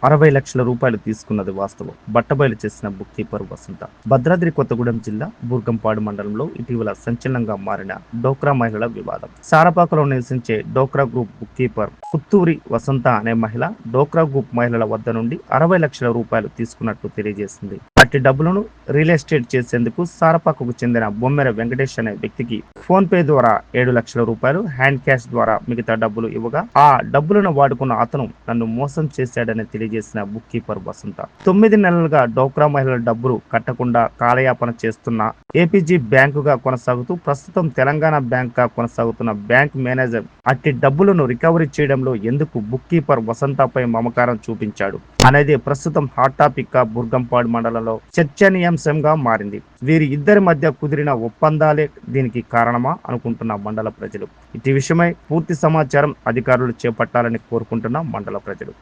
60 లక్షల రూపాయలు తీసుకున్నది వాస్తవం. బట్టబయలు చేసిన బుక్ కీపర్ వసంత. భద్రాద్రి కొత్తగూడెం జిల్లా బూర్గంపాడు మండలంలో ఇటీవల సంచలనంగా మారిన డోక్రా మహిళల వివాదం. సారపాకలో నివసించే డోక్రా గ్రూప్ బుక్ కీపర్ పుత్తూరి వసంత అనే మహిళ డోక్రా గ్రూప్ మహిళల వద్ద నుండి 60 లక్షల రూపాయలు తీసుకున్నట్లు తెలియజేసింది. అట్టి డబ్బులను రియల్ ఎస్టేట్ చేసేందుకు సారపాకకు చెందిన బొమ్మెర వెంకటేష్ అనే వ్యక్తికి ఫోన్ పే ద్వారా 7 లక్షల రూపాయలు, హ్యాండ్ క్యాష్ ద్వారా మిగతా డబ్బులు ఇవ్వగా ఆ డబ్బులను వాడుకున్న అతను నన్ను మోసం చేశాడని తెలియజేసిన బుక్ కీపర్ వసంత. 9 నెలలుగా డోక్రా మహిళల డబ్బులు కట్టకుండా కాలయాపన చేస్తున్న ఏపీజీ బ్యాంకుగా కొనసాగుతూ ప్రస్తుతం తెలంగాణ బ్యాంక్ గా కొనసాగుతున్న బ్యాంక్ మేనేజర్ అట్టి డబ్బులను రికవరీ చేయడంలో ఎందుకు బుక్ కీపర్ వసంతపై మమకారం చూపించాడు అనేది ప్రస్తుతం హాట్ టాపిక్ గా బూర్గంపాడు మండలంలో చర్చనీయాంశంగా మారింది. వీరి ఇద్దరి మధ్య కుదిరిన ఒప్పందాలే దీనికి కారణమా అనుకుంటున్న మండల ప్రజలు. ఇటు విషయమై పూర్తి సమాచారం అధికారులు చేపట్టాలని కోరుకుంటున్న మండల ప్రజలు.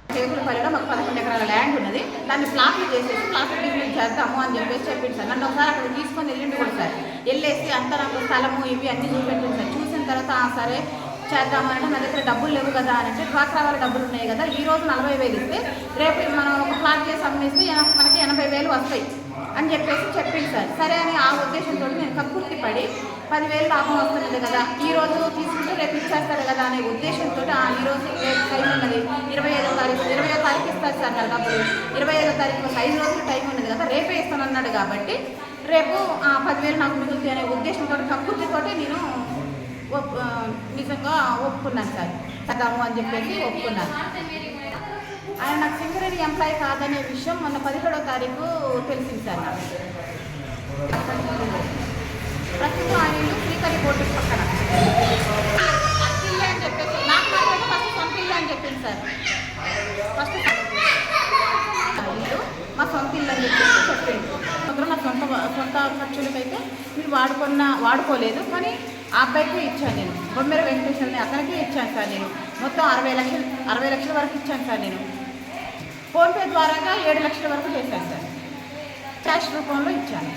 దాన్ని ప్లాట్లు చేసేసి ప్లాట్లు బిజినెస్ చేద్దాము అని చెప్పేసి చెప్పింది సార్. నన్ను ఒకసారి అక్కడ తీసుకొని వెళ్ళిండు కూడా సార్. వెళ్ళేసి అంతా నాకు స్థలము ఇవి అన్నీ చూపెట్టింది సార్. చూసిన తర్వాత సరే చేద్దామనంటే నా దగ్గర డబ్బులు లేవు కదా అని అంటే డ్వాక్రా వాళ్ళ డబ్బులు ఉన్నాయి కదా, ఈ రోజు 40,000 ఇస్తే రేపు మనం ఒక ప్లాట్ చేసి అమ్మేస్తే మనకి 80,000 వస్తాయి అని చెప్పేసి చెప్పింది సార్. సరే అని ఆ ఉద్దేశంతో నేను కక్కుర్తి పడి 10,000 లాభం వస్తున్నది కదా, ఈ రోజు తీసుకుంటే రేపు ఇచ్చేస్తారు కదా అనే ఉద్దేశంతో ఈ రోజు టైం ఉన్నది 25వ తారీఖు, 20వ తారీఖు ఇస్తారు సార్ నా డబ్బులు. 25వ తారీఖు 5 రోజులు టైం ఉన్నది కదా, రేపే ఇస్తానన్నాడు కాబట్టి రేపు 10,000 నాకు మిగులుతాయి అనే ఉద్దేశంతో కక్కుర్తితోటి నేను నిజంగా ఒప్పుకున్నాను సార్. చదాము అని చెప్పేసి ఒప్పుకున్నాను. ఆయన నాకు సింగరేణి ఎంప్లాయీ కాదనే విషయం మొన్న 17వ తారీఖు తెలిసింది సార్ నాకు. ప్రస్తుతం ఆయన శ్రీకరి బోర్డు పక్కన ఇల్లు అని చెప్పేసి నాకు మాత్రం ఫస్ట్ సొంత ఇల్లు అని చెప్పింది సార్. ఫస్ట్ ఇల్లు మా సొంత ఇల్లు అని చెప్పేసి చెప్పింది. మాత్రం నా సొంత ఖర్చులకైతే మీరు వాడుకోలేదు, కానీ ఆ అబ్బాయికే ఇచ్చాను నేను. బొమ్మెర వెంకటేష్ అని అతనికే ఇచ్చాను సార్ నేను. మొత్తం 60 లక్షల వరకు ఇచ్చాను సార్ నేను. ఫోన్పే ద్వారా 7 లక్షల వరకు చేశాను సార్. క్యాష్ రూపంలో ఇచ్చాను.